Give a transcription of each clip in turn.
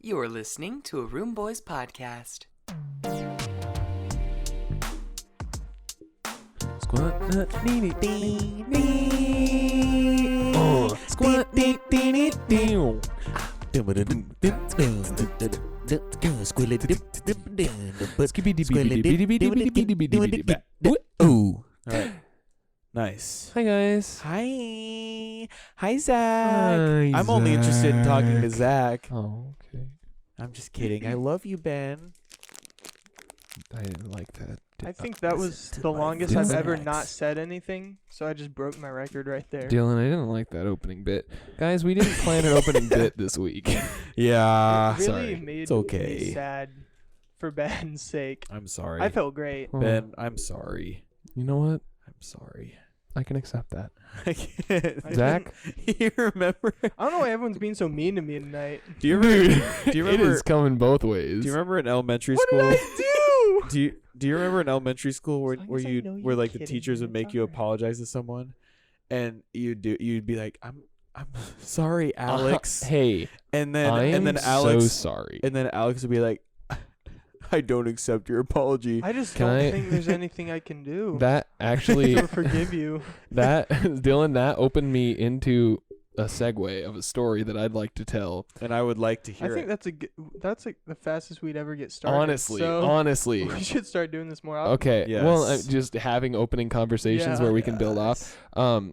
You're listening to a RoomBoiz podcast. Ooh. All right. Nice. Hi guys. Hi, Zach. Hi, I'm only interested in talking to Zach. Oh, okay. I'm just kidding. I love you, Ben. I didn't like that. I think that was the longest I've ever not said anything, so I just broke my record right there. Dylan, I didn't like that opening bit. Guys, we didn't plan an opening bit this week. Yeah. It really sorry. made It's okay. me sad for Ben's sake. I'm sorry. I felt great. Oh, Ben, I'm sorry. You know what? I'm sorry. I can accept that. I can't. Zach? You remember? I don't know why everyone's being so mean to me tonight. Do you remember? Do you It remember? is coming both ways. Do you remember in elementary What school? did I do? Do you remember in elementary school where As long as I know where you're like the kidding teachers me, would make it's you alright. apologize to someone, and you'd be like, I'm sorry, Alex, Hey, and I am then Alex so sorry. and then Alex would be like, I don't accept your apology. I just Can don't I- think there's anything I can do That actually, to forgive you. that Dylan, that opened me into a segue of a story that I'd like to tell. And I would like to I hear think it. that's like the fastest we'd ever get started. Honestly, so honestly. we should start doing this more often. Okay. Well, Yes. just having opening conversations Yeah. where we can build off.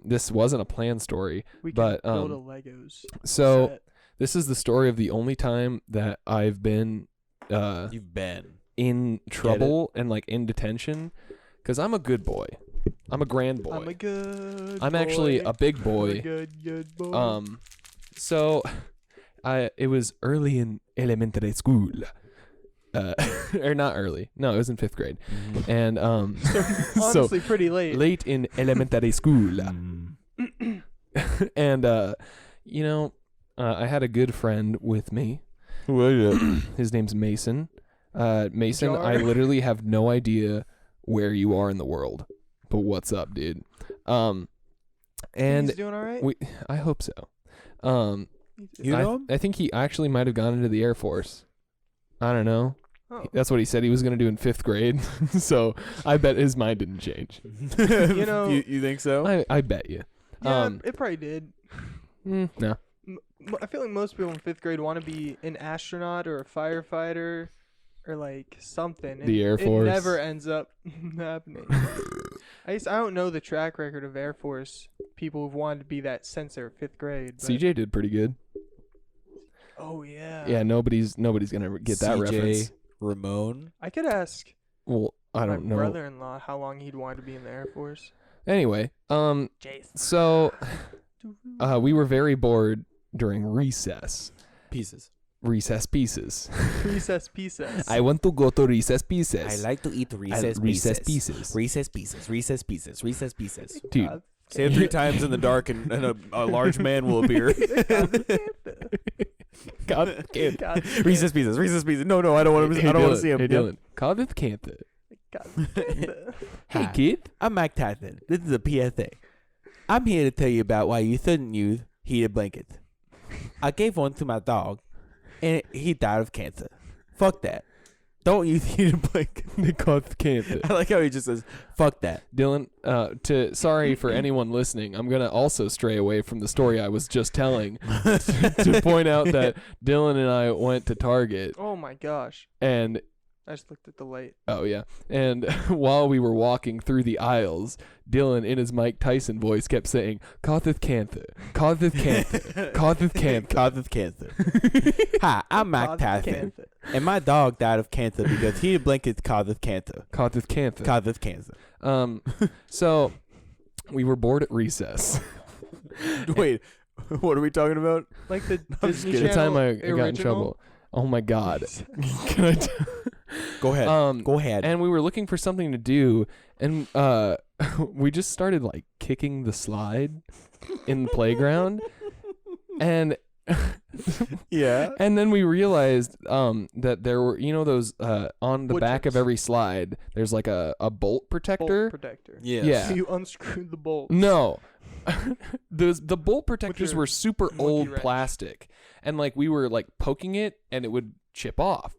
This wasn't a planned story. We can But, build a Legos. So set. this is the story of the only time that I've been You've been. in trouble and like in detention, because I'm a good boy. I'm a grand boy. I'm a good. I'm actually boy. a big I'm a boy. good boy. So it was early in elementary school. Or not early. No, it was in 5th grade. And so Honestly, pretty late. late in elementary school. And I had a good friend with me. His name's Mason. Mason, I Jar. literally have no idea where you are in the world, but what's up, dude? And He's doing all right. I hope so. You know him? I think he actually might have gone into the Air Force. I don't know. Oh. That's what he said he was going to do in 5th grade. So I bet his mind didn't change. You know- you think so? I bet you. Yeah, it probably did. No. I feel like most people in 5th grade want to be an astronaut or a firefighter or like something. and The Air Force. It never ends up happening. I don't know the track record of Air Force people who've wanted to be that since they were 5th grade. But CJ did pretty good. Oh yeah. Yeah, nobody's gonna get that CJ, reference. Ramon. I could ask Well, I don't my know. brother-in-law how long he'd want to be in the Air Force. Anyway, Jason. so we were very bored during recess. Pieces. Recess pieces. Recess pieces. I want to go to recess pieces. I like to eat recess recess pieces. pieces. Recess pieces. Recess pieces. Recess pieces. Dude. God. Say it 3 times in the dark, and a large man will appear. God can't. God. Recess pieces. Recess pieces. No, I don't want to. Hey, I don't want Dylan, to see him. Hey, Yep. Dylan. Cardiff can't. God. Hey, Hi. kid. I'm Mike Tyson. This is a PSA. I'm here to tell you about why you shouldn't use heated blankets. I gave one to my dog, and he died of cancer. Fuck that. Don't use heated blankets. Cardiff can't. I like how he just says, "Fuck that." Dylan, sorry for anyone listening, I'm gonna also stray away from the story I was just telling to point out that Dylan and I went to Target Oh my gosh. and I just looked at the light. oh yeah, and while we were walking through the aisles, Dylan in his Mike Tyson voice kept saying Cardiff cancer, Cardiff cancer, Cardiff cancer. Cardiff cancer. Hi, I'm Mike God, Tyson, cancer. and my dog died of cancer because heated blankets Cardiff cancer. Cardiff cancer. Cardiff cancer. So we were bored at recess. Wait, what are we talking about? Like the I'm just Disney kidding. The time Channel I got in original? trouble. Oh my God. Can I Go ahead. Go ahead. And we were looking for something to do, and we just started like kicking the slide in the playground, and Yeah. And then we realized that there were, those on the Wood back of chips. every slide, there's like a bolt protector. Bolt protector. Yes. Yeah. So you unscrewed the bolt. No. The bolt protectors your were super monkey old wrench. plastic. And like we were like poking it and it would chip off.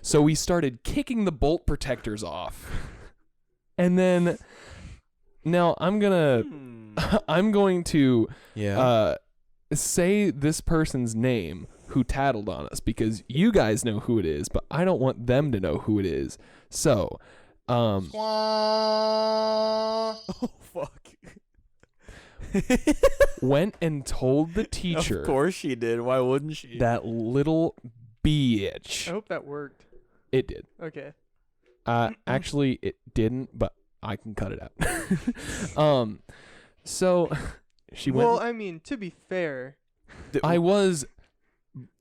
So we started kicking the bolt protectors off. And then now I'm going to Yeah. say this person's name who tattled on us because you guys know who it is, but I don't want them to know who it is. So, Oh fuck. went and told the teacher Of course she did. Why wouldn't she? that little bitch. I hope that worked. It did. Okay. Actually, it didn't, but I can cut it out. So she went. Well, I mean, to be fair, I was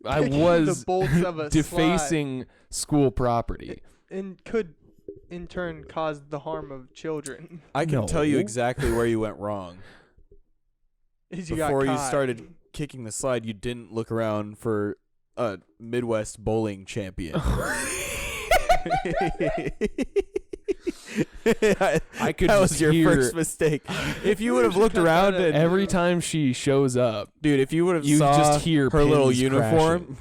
the bolts of a defacing school property. and could in turn cause the harm of children. I can tell you No. exactly where you went wrong. Is you got Before you caught. started kicking the slide, you didn't look around for a Midwest bowling champion. I could that just was your hear- first mistake. If you would have looked Cut around that and Every time she shows up, dude, if you would have you saw just hear her little pins uniform,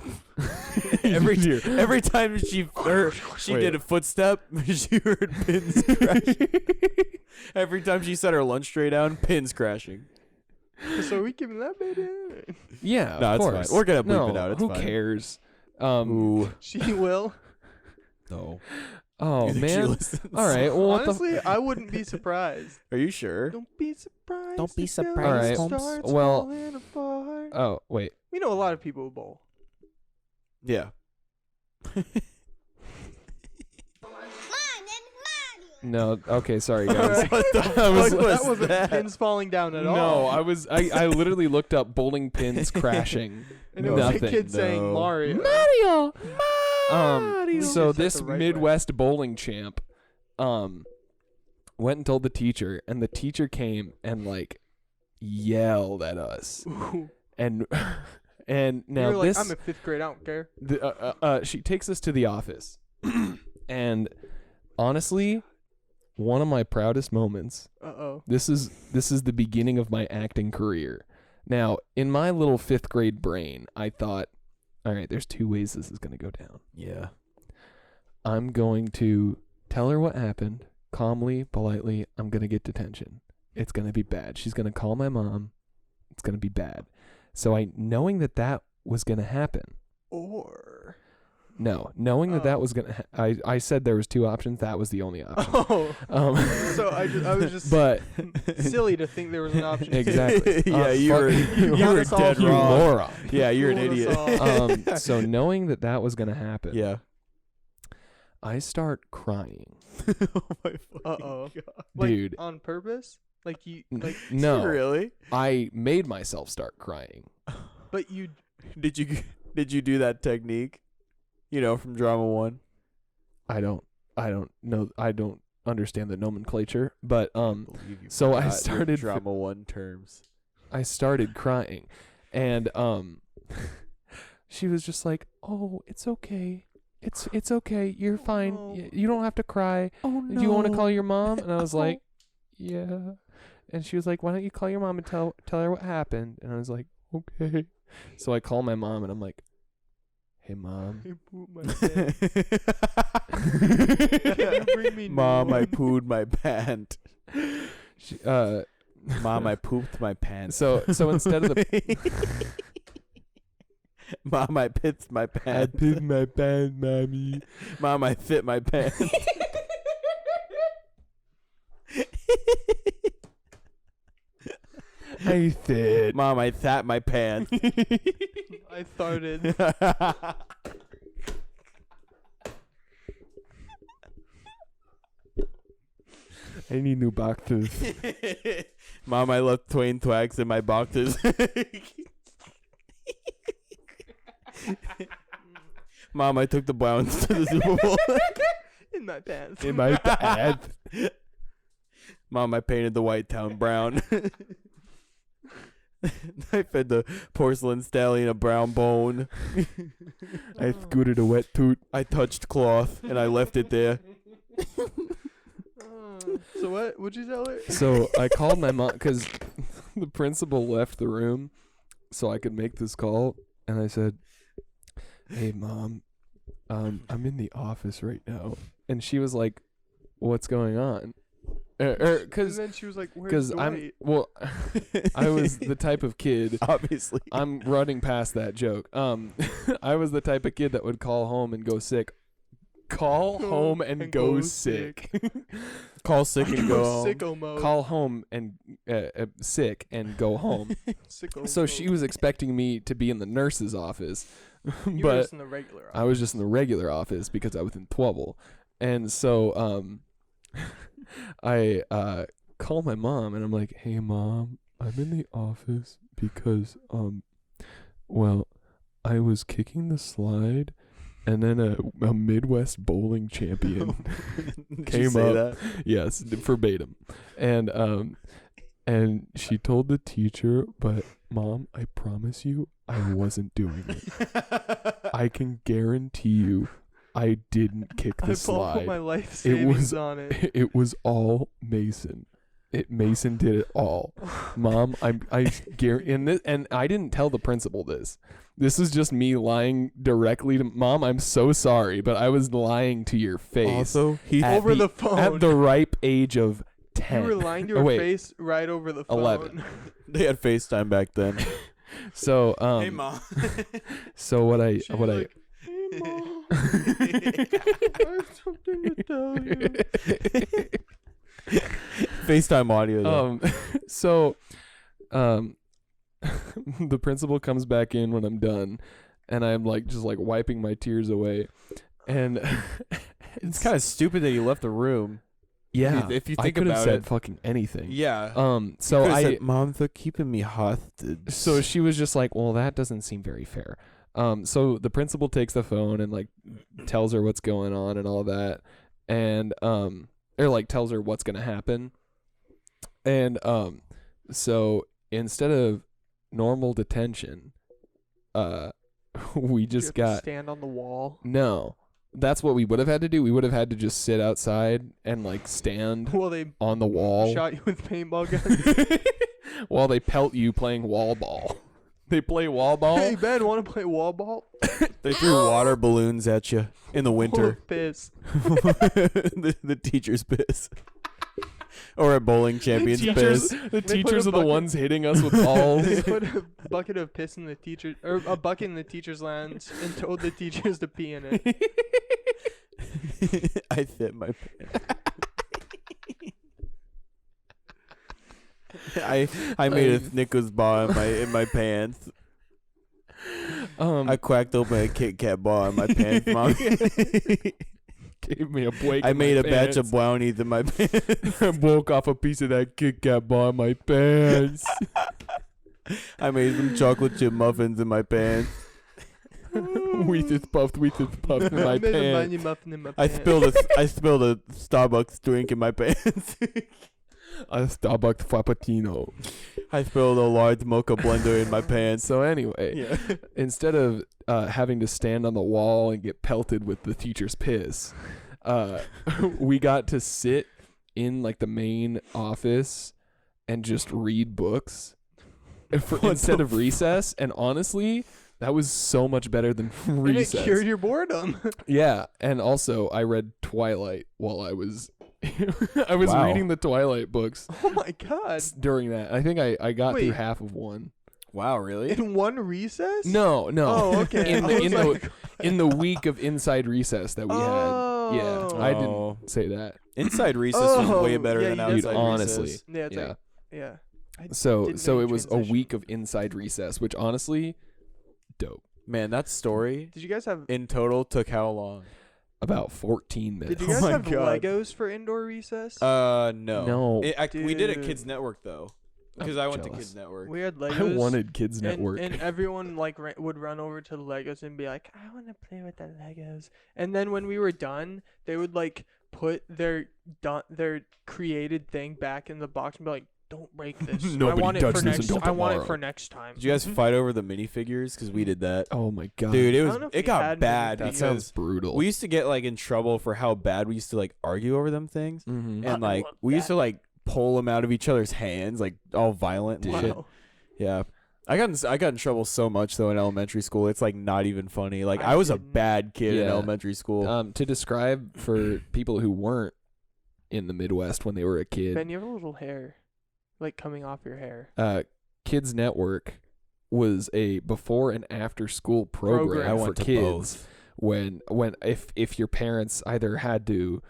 every time she Wait. did a footstep, she heard pins crashing. Every time she set her lunch tray down, pins crashing. So are we giving that baby? yeah, No, of it's course. fine. We're gonna bleep no, it out. It's who fine. cares? Ooh, She will. no. Oh You think she man. listens? All right. Well, what the Honestly, I wouldn't be surprised. Are you sure? Don't be surprised. Don't be if your surprised, life Holmes. starts Well- falling apart. Oh wait. We know a lot of people who bowl. Yeah. No. Okay. Sorry, guys. What the I was- fuck That was wasn't that? pins falling down at all. No, I literally looked up bowling pins crashing. And it was Nothing. a kid saying No. Mario. Mario. Mario. So Just hit this the right Midwest bowling champ, went and told the teacher, and the teacher came and like yelled at us, Ooh. and and now You're like, this I'm in 5th grade. I don't care. she takes us to the office, and honestly, one of my proudest moments. Uh-oh. This is the beginning of my acting career. Now, in my little 5th grade brain, I thought, all right, there's 2 ways this is going to go down. Yeah. I'm going to tell her what happened, calmly, politely. I'm going to get detention. It's going to be bad. She's going to call my mom. It's going to be bad. So knowing that was going to happen. Or. Knowing that Oh. was going to I said there was 2 options. That was the only option. Oh. So I was just But silly to think there was an option. exactly. Yeah, you were you you were us all dead you wrong. moron. Yeah, you're an Fooled us idiot. all. So knowing that was going to happen. Yeah. I start crying. Oh my fucking Uh-oh. God. Like, Dude. on purpose? Like you like No. Really? I made myself start crying. but you Did you do that technique? You know, from Drama 1? I don't know. I don't understand the nomenclature, but Believe you so I forgot your started Drama 1 terms. I started crying, and she was just like, "Oh, it's okay. It's okay. You're fine. no. You don't have to cry. Oh Do you want to call your mom?" And I was like, "Yeah." And she was like, "Why don't you call your mom and tell her what happened?" And I was like, "Okay." So I call my mom and I'm like, "Hey, mom." you pooped my pants. Can you bring me Mom, new I one? pooed my pant. She, Mom, I pooped my pants. so instead of the Mom, I pissed my pants. my pants, mommy. Mom, I fit my pants. I said, Mom, I sat my pants. I farted. I need new boxes. Mom, I left Twain Twags in my boxes. Mom, I took the Browns to the Super Bowl. In my pants. In my pants. Mom, I painted the White Town brown. I fed the porcelain stallion a brown bone. I scooted a wet toot. I touched cloth and I left it there. So what'd you tell her? So I called my mom because the principal left the room so I could make this call. And I said, "Hey, Mom, I'm in the office right now." And she was like, "What's going on?" And Because then she was like, "Where's Dwight?" I was the type of kid. Obviously. I'm running past that joke. I was the type of kid that would call home and go sick. Call home and go sick. Call sick and go home. Sicko mode. Call home and sick and go home. Sicko So mode. she was expecting me to be in the nurse's office, You were but just in the regular I was just in the regular office because I was in Twubble. And so I call my mom and I'm like, "Hey, Mom, I'm in the office because well, I was kicking the slide and then a Midwest bowling champion came up." That? Yes, verbatim. And she told the teacher, "But Mom, I promise you I wasn't doing it. I can guarantee you I didn't kick the I put slide. my life It savings was on it. it was all Mason. Mason did it all. Mom, I guarantee, and I didn't tell the principal this. This is just me lying directly to Mom. I'm so sorry, but I was lying to your face. Also, he at Over the phone. at the ripe age of You 10. were lying to Oh, her wait. face right over the phone. 11. they had FaceTime back then. So Mom. so what I She what was I like, "Hey, Mom, I have something to tell you." FaceTime audio. Though. So the principal comes back in when I'm done, and I'm like just like wiping my tears away, and It's kind of stupid that you left the room. yeah, if you I think could have about said it. fucking anything. Yeah. So Could've I said, Mom, they're keeping me hostage. so she was just like, "Well, that doesn't seem very fair." So the principal takes the phone and like tells her what's going on and all that, and or like tells her what's gonna happen, and so instead of normal detention, we Did you just have to got stand on the wall. no. That's what we would have had to do. We would have had to just sit outside and like stand Well, they on the wall shot you with paintball guns. while they pelt you playing wall ball. They play wall ball. Hey Ben, want to play wall ball? They threw water balloons at you in the Full winter. of piss. the teachers piss. Or a bowling champion's teachers, piss. the put teachers a are the bucket- ones hitting us with balls. They put a bucket of piss in the teacher, or a bucket in the teacher's lounge, and told the teachers to pee in it. I fit my pants. I made a Snickers bar in my pants. I cracked open a Kit Kat bar in my pants, Mom. Gave me a break. I in made my a batch of pants. brownies in my pants. I woke off a piece of that Kit Kat bar in my pants. I made some chocolate chip muffins in my pants. Wheat is puffed in my I made a pants. money muffin in my I pants. spilled a Starbucks drink in my pants. A Starbucks Frappuccino. I spilled a large mocha blender in my pants. So anyway, Yeah. instead of having to stand on the wall and get pelted with the teacher's piss, we got to sit in like the main office and just read books instead of recess. And honestly, that was so much better than And it recess. cured your boredom. Yeah, and also I read Twilight while I was I was Wow. reading the Twilight books Oh my god! during that. I think I got through Wait. half of one. Wow, really? In one recess? No. Oh, okay. In I the was in like, the in the week of inside recess that we had. Yeah, Oh. I Oh. didn't say that. Inside recess was way Oh, better yeah, than you outside did. Dude, honestly. recess. Yeah, it's Yeah. like, yeah. I So didn't so make it was a transition. week of inside recess, which honestly, dope. Man, that story Did you guys have? in total took how long? About 14 minutes. Did you Oh guys my have God. Legos for indoor recess? No. No. We did at Dude. Kids Network though, I'm because I went to jealous. Kids Network. We had I Legos. wanted Kids and, Network. and everyone like would run over to the Legos and be like, "I want to play with the Legos." And then when we were done, they would like put their created thing back in the box and be like, don't break this. Nobody I want it touch for this next. until I want it tomorrow." for next time. Did you guys fight over the minifigures? Because we did that. Oh my god, Dude, I don't know if we it got had bad that minifigures. sounds because brutal. we used to get like in trouble for how bad we used to like argue over them things, Mhm. and I like love we used that. to like pull them out of each other's hands, like all violent and shit. Wow. Yeah. I got in trouble so much though in elementary school. It's like not even funny. Like I I was a didn't. bad kid in Yeah. elementary school. To describe for people who weren't in the Midwest when they were a kid, Ben, you have a little hair, like coming off your hair. Kids Network was a before and after school program, I for went to kids. both. When if your parents either had to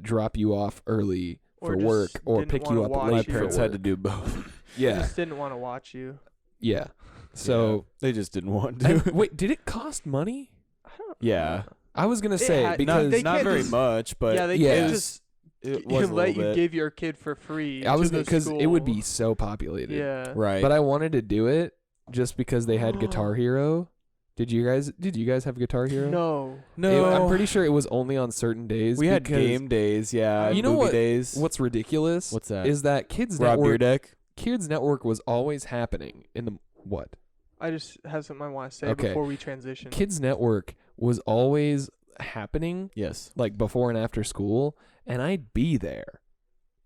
drop you off early Or for just work or didn't pick you wanna up watch My late you. for parents had to work. do both. I Yeah, just didn't want to watch you. yeah. So they just didn't want and to. wait, did it cost money? I don't. Yeah. I was gonna It say had- because they not can't very just- much, but yeah, they yeah. can't it just it was a let little you bit. give your kid for free. I was to the because it would school. be so populated. Yeah. Right. But I wanted to do it just because they had Guitar Hero. Did you guys have Guitar Hero? No. no, I'm pretty sure it was only on certain days. we had because game days. Yeah. You know movie what- days. What's ridiculous What's that? is that Kids Rob Network Beerdeck? Kids Network was always happening in the what? I just have something I want to say Okay. before we transition. Kids Network was always happening Yes. like before and after school, and I'd be there.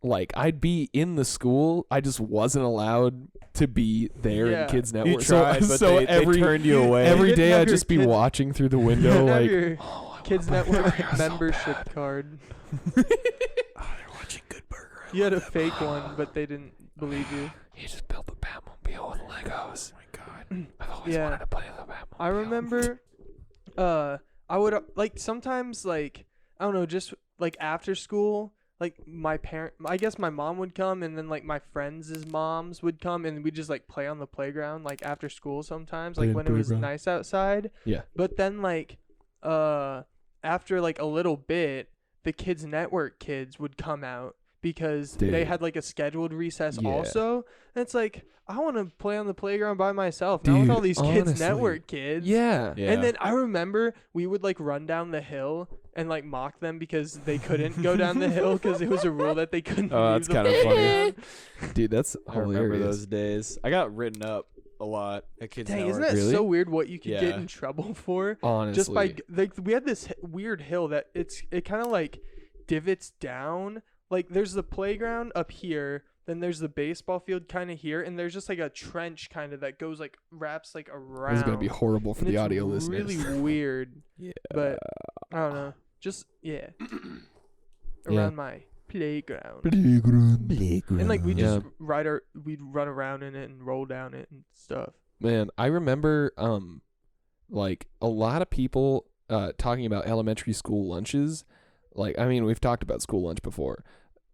Like I'd be in the school, I just wasn't allowed to be there Yeah. in Kids You Network. tried, so but so they every turned you away. every You didn't day have I'd your just be kid- watching through the You window didn't have like your "Oh, I Kids want my Network burger so membership bad." card. They're watching Good Burger. You had a fake one, but they didn't believe you. He just built the Batmobile with Legos. Oh my god. I've always Yeah. wanted to play the Batmobile. I remember, I would like sometimes like I don't know, just like after school, like I guess my mom would come, and then like my friends' moms would come, and we'd just like play on the playground like after school sometimes, Play like in when the it was playground. nice outside. Yeah. But then like after like a little bit, the Kids Network kids would come out because they Dude. had like a scheduled recess Yeah. also. And it's like I want to play on the playground by myself, not with Dude, all these Kids honestly. Network kids. Yeah. Yeah. And then I remember we would like run down the hill and like mock them because they couldn't go down the hill because it was a rule that they couldn't. Oh, leave that's the kind of funny. playground. Dude, that's I remember hilarious. those days. I got written up a lot at Kids Dang, Network. isn't that Really? so weird? What you could get Yeah. in trouble for Honestly. just by like we had this weird hill that it kind of like divots down. Like there's the playground up here, then there's the baseball field kind of here, and there's just like a trench kind of that goes like wraps like around. This is gonna be horrible for And the it's audio listeners. really weird. Yeah. But I don't know. Just Yeah. around my playground. Playground. And like we Yeah. just we'd run around in it and roll down it and stuff. Man, I remember like a lot of people talking about elementary school lunches. Like, I mean, we've talked about school lunch before,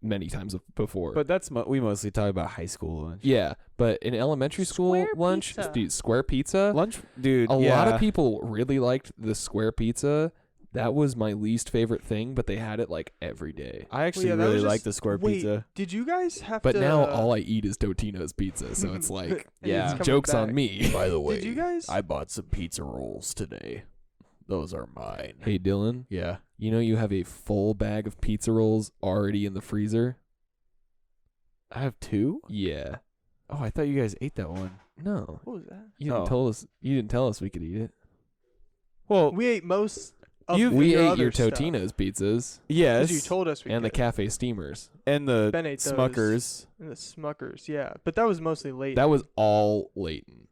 many times before. But that's we mostly talk about high school lunch. yeah, but in elementary school Square lunch, pizza. dude, square pizza. Lunch, dude. A lot yeah. of people really liked the square pizza. That was my least favorite thing, but they had it like every day. I actually yeah, that really was like just- the square Wait, pizza. did you guys have But to? now all I eat is Totino's pizza, so it's like, And yeah. it's coming joke's on back. me. By the Did you guys? I bought some pizza rolls today. Those are mine. Hey, Dylan, Yeah. you know you have a full bag of pizza rolls already in the freezer? I have two? Yeah. Oh, I thought you guys ate that one. No. What was that? You didn't Oh. tell us. You didn't tell us we could eat it. Well, We ate most. Of We your ate other your stuff. Totino's pizzas yes. 'Cause you told us we and the could. cafe steamers. and the Ben ate those. Smuckers. And the Smuckers, yeah. But that was mostly late. That was all Leighton.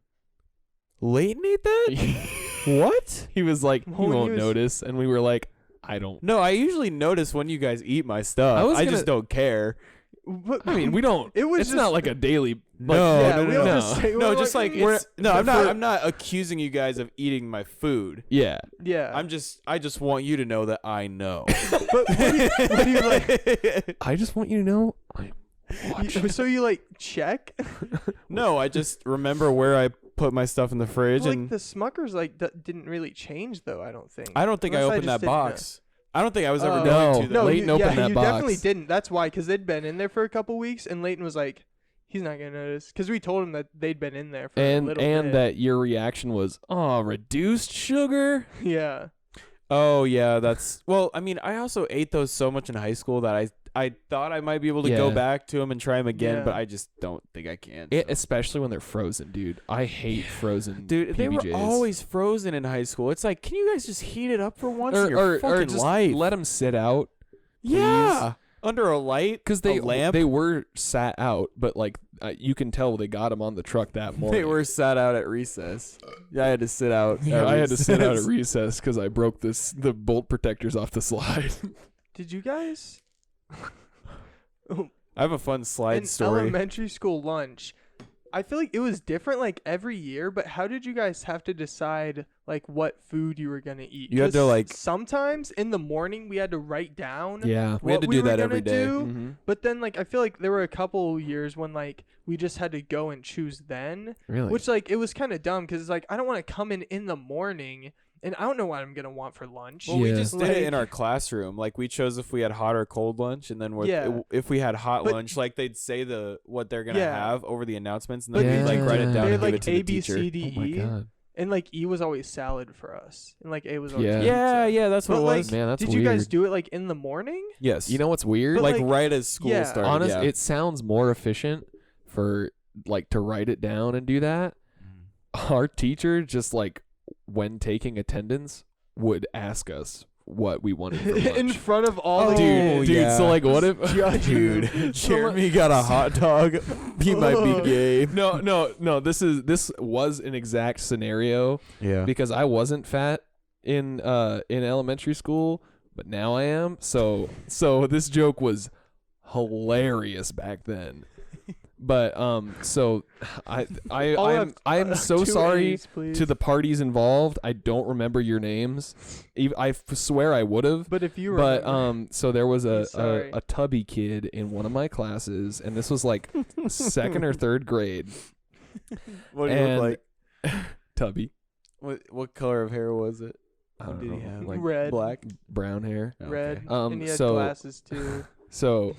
Leighton ate that? What? He was like, Well, he when he won't was- notice, and we were like, I don't. No, I usually notice when you guys eat my stuff. I was I gonna- just don't care. But, I mean, we don't. It was It's just- not like a daily. No, yeah, no, we no, don't no. just say, No, we're just like we're- it's no. I'm not accusing you guys of eating my food. Yeah. Yeah. I just want you to know that I know. But what do you like? I just want you to know. I'm watching. So you like check? No, I just remember where I put my stuff in the fridge, Like and the Smuckers like didn't really change though. I don't think. I don't think I Unless opened just that didn't know. box. I don't think I was ever Oh. going No. to. No, Leighton you, opened yeah, that you box. definitely didn't. That's why, because they'd been in there for a couple weeks, and Leighton was like, he's not gonna notice, because we told him that they'd been in there for a and little and bit. that your reaction was, oh, reduced sugar. Yeah. Oh yeah, that's well. I mean, I also ate those so much in high school that I thought I might be able to go Yeah. back to them and try them again, Yeah. but I just don't think I can. It, so. especially when they're frozen, dude. I hate frozen. Dude, they were PBJs. always frozen in high school. It's like, can you guys just heat it up for once in your or fucking just life? let them sit out. Yeah, under a light, Because a lamp. they were sat out, but like you can tell they got them on the truck that morning. They were sat out at recess. Yeah, I had to sit out. Yeah, at I had to sit out at recess. recess because I broke the bolt protectors off the slide. Did you guys I have a fun slide in story. elementary school lunch? I feel like it was different like every year, but how did you guys have to decide like what food you were gonna eat? You had to, 'Cause like- sometimes in the morning we had to write down Yeah. We had to what do were that every gonna day. do, Mhm. but then like I feel like there were a couple years when like we just had to go and choose then, Really? which like it was kind of dumb because like I don't want to come in the morning and I don't know what I'm gonna want for lunch. Well, we Yeah. just did it in Like- our classroom. Like we chose if we had hot or cold lunch, and then Yeah. if we had hot But- lunch, like they'd say what they're gonna Yeah. have over the announcements, and But then we'd like write it Yeah. down They and had give like it to A the B teacher. C D Oh my E, god. and like E was always salad for us, and like A was always Yeah. pizza. Yeah, that's what But, it like, was. Man, that's did weird. you guys do it like in the morning? Yes, You know what's weird? But, like, like, right as school yeah. started. Honest, yeah. it sounds more efficient for like to write it down and do that. Our teacher just like when taking attendance would ask us what we wanted for lunch. in front of all the Oh, dude, yeah. so like what if Dude, Jeremy got a hot dog. He might be gay. No, this was an exact scenario Yeah. because I wasn't fat in elementary school, but now I am. So this joke was hilarious back then. But so I'm so 2 sorry A's, please. to the parties involved. I don't remember your names. I swear I would have. But if you But remember, so there was a Sorry. tubby kid in one of my classes, and this was like second or third grade. What did he and look like? Tubby, What color of hair was it? I What don't did he know, have? like red, Black. brown hair. red, Okay. and he had So glasses too. so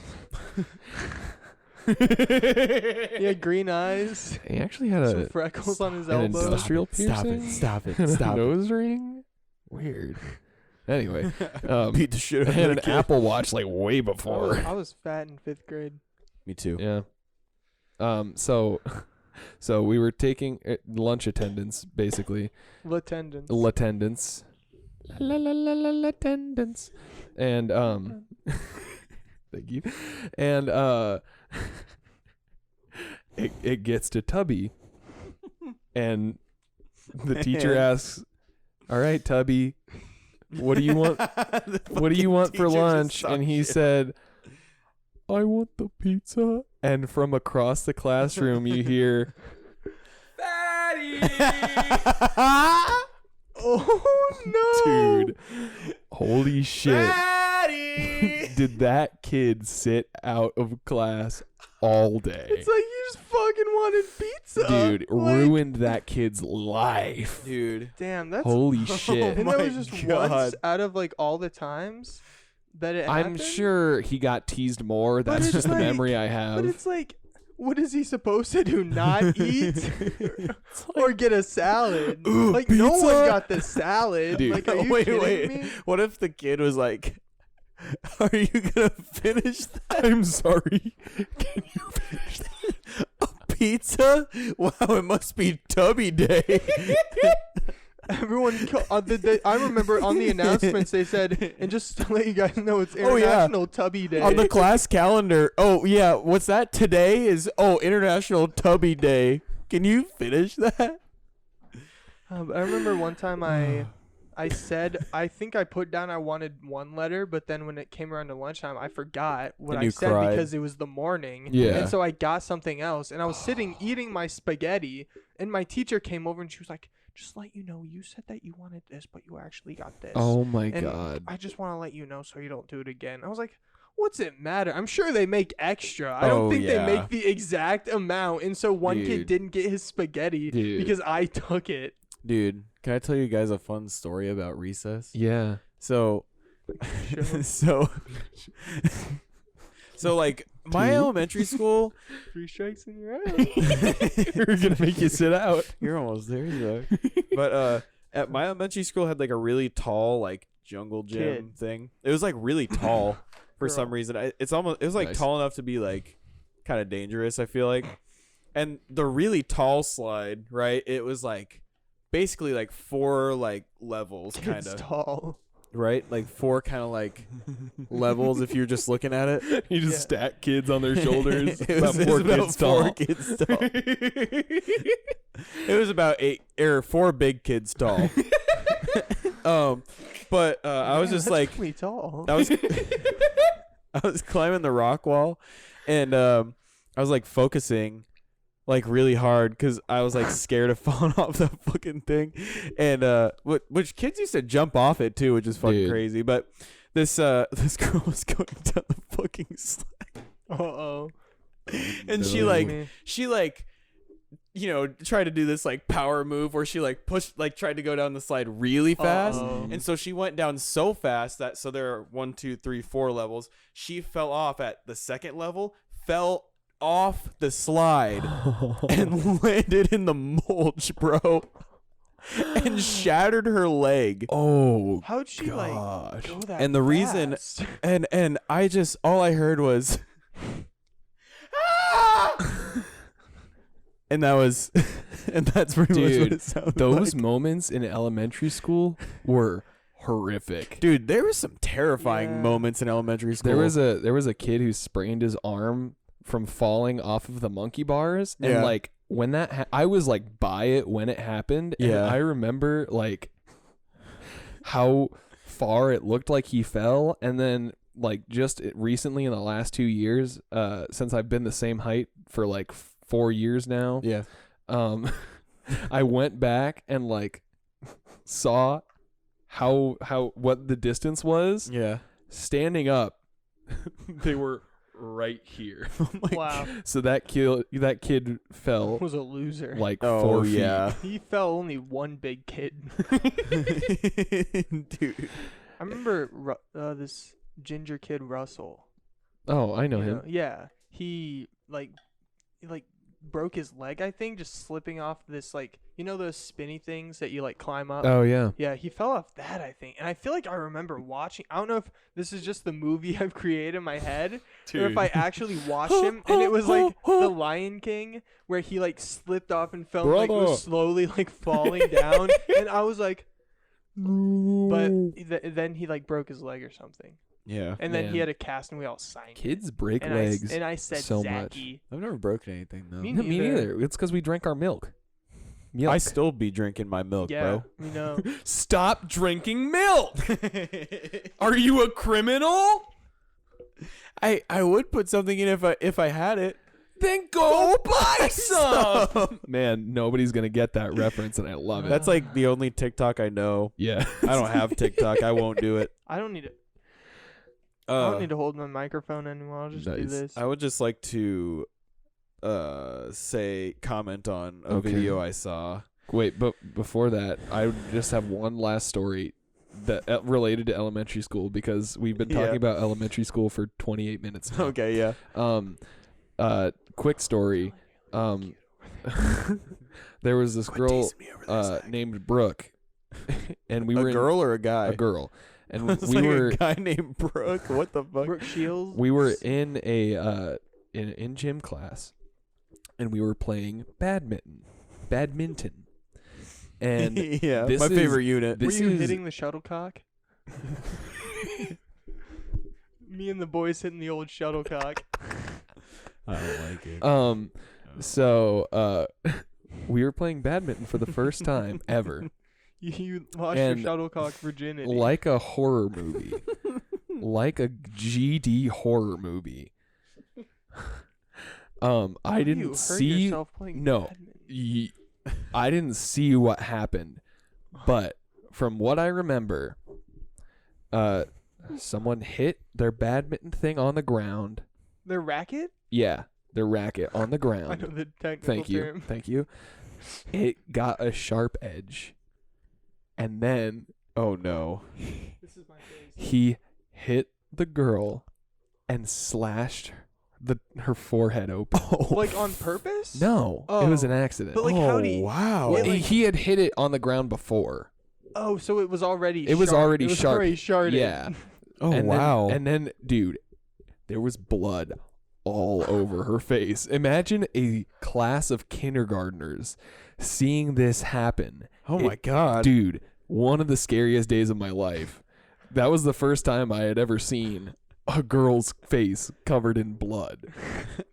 He had green eyes, he actually had some a freckles on his an elbows. industrial Stop piercing. it! Stop it! and a Stop it! nose ring. Weird. Anyway, Beat the shit I out had of an the kid. Apple Watch like way before. I was fat in 5th grade. Me too. Yeah. So we were taking lunch attendance basically. L'attendance. L'attendance. L'attendance. And thank you. And it gets to Tubby, and the teacher asks, "All right, Tubby, what do you want? What do you want for lunch?" And he said, "I want the pizza." And from across the classroom, you hear, Oh no, "Dude, holy shit! Did that kid sit out of class all day?" It's like you just fucking wanted pizza, Dude, Like, ruined that kid's life. Dude. Damn, that's Holy shit. and that was my just God. once out of like all the times that it I'm happened? sure he got teased more. But That's it's just the like- memory I But have. it's like, what is he supposed to do? Not eat or get a salad? Ooh, Like no one pizza? got the salad. Dude. Like, are you wait, kidding wait. me? What if the kid was like, "Are you gonna finish that I'm sorry. Can you finish that? pizza? Wow, it must be Tubby Day." Everyone, I remember on the announcements they said, and just to let you guys know, it's Oh, yeah. International Tubby Day. On the class calendar. Oh yeah, what's that? Today is International Tubby Day. Can you finish that? I remember one time I said, I think I put down I wanted one letter, but then when it came around to lunchtime, I forgot what And I you said cried. because it was the morning. Yeah. And so I got something else, and I was sitting eating my spaghetti, and my teacher came over and she was like, "Just let you know, you said that you wanted this, but you actually got this. Oh my and god. I just want to let you know so you don't do it again." I was like, what's it matter? I'm sure they make extra. I don't Oh, think yeah. they make the exact amount, and so one kid Dude. didn't get his spaghetti Dude. because I took it. Dude, can I tell you guys a fun story about recess? Yeah. So, Sure. so like my elementary school, 3 strikes and you're out. We're gonna make you sit out. you're almost there, Zach. But at my elementary school had like a really tall like jungle gym Kid. thing. It was like really tall for Girl. some reason. It was like Nice. tall enough to be like kind of dangerous, I feel like. And the really tall slide, right? It was like basically like 4 like levels kind It's of, tall. right? Like 4 kind of like levels if you're just looking at it. You just stack kids on their shoulders. It was about 4 about kids 4 tall. kids tall. It was about 4 big kids tall. But I was just like, Pretty tall. I was climbing the rock wall, and I was like focusing like really hard because I was like scared of falling off the fucking thing, and which kids used to jump off it too, which is fucking Dude. crazy. But this girl was going down the fucking slide, Uh-oh. and No. she like tried to do this like power move where she like tried to go down the slide really fast. Uh-oh. And so she went down so fast that there are 1, 2, 3, 4 levels. She fell off at the second level, fell off the slide, and landed in the mulch, bro, and shattered her leg. Oh, How'd she like gosh. go that And the reason- fast? And I just all I heard was, and that's pretty much what Dude, it sounded those like. moments in elementary school were horrific. Dude, there were some terrifying Yeah. moments in elementary school. There was a kid who sprained his arm from falling off of the monkey bars, and Yeah. like when that I was like by it when it happened, and Yeah. I remember like how far it looked like he fell, and then like just recently in the last 2 years, since I've been the same height for like 4 years now, Yeah. I went back and like saw how what the distance was. Yeah. Standing up, they were right here. Wow. So that kid fell Was a loser. like Oh 4 feet. yeah. He fell only one big kid. Dude. I remember this ginger kid Russell. Oh, I know You him. Yeah. He broke his leg, I think, just slipping off this those spinny things that you like climb up. Oh yeah. Yeah, he fell off that, I think. And I feel like I remember watching. I don't know if this is just the movie I've created in my head or if I actually watched him. And it was like The Lion King where he like slipped off and fell and, like Brother. was slowly like falling down. And I was like, but then he like broke his leg or something. Yeah. And then he Man. had a cast and we all signed it. Kids break And legs. I said so much. Zachy. I've never broken anything though. Me No, me neither. neither. It's because we drank our milk. Milk. I still be drinking my milk, Yeah, bro. we know. Stop drinking milk. Are you a criminal? I would put something in if I had it. Then go buy some. Man, nobody's gonna get that reference, and I love it. That's like the only TikTok I know. yeah. I don't have TikTok. I won't do it. I don't need it. I don't need to hold my microphone anymore. I'll just do Nice. this. I would just like to comment on a Okay. video I saw. Wait, but before that, I just have one last story that related to elementary school because we've been talking Yeah. about elementary school for 28 minutes now. Okay, yeah. Quick story. There was this girl named Brooke, and we A were girl or a guy? a girl, and It's we like were a guy named Brooke. What the fuck? Brooke Shields. we were in a in gym class, and we were playing badminton, and yeah, this my is- favorite unit. Were this you is- hitting the shuttlecock? Me and the boys hitting the old shuttlecock. I don't like it. So we were playing badminton for the first time ever, You lost And your shuttlecock virginity. like a horror movie, like a GD horror movie. I You didn't hurt see yourself playing no. badminton. I didn't see what happened, but from what I remember, someone hit their badminton thing on the ground. Their racket? Yeah, their racket on the I ground. know the technical Thank you. term. Thank you. It got a sharp edge. And then Oh no. This is my face. he hit the girl and slashed her forehead open. Like on purpose? No, it was an Oh. accident. But like how do you... wow. Well, Yeah, like- he had hit it on the ground before. Oh, so it was already. It was already it was sharp. already sharded. Yeah. Oh and wow. Then, and then, dude, there was blood all over her face. Imagine a class of kindergartners seeing this happen. Oh my god. Dude, one of the scariest days of my life. That was the first time I had ever seen a girl's face covered in blood.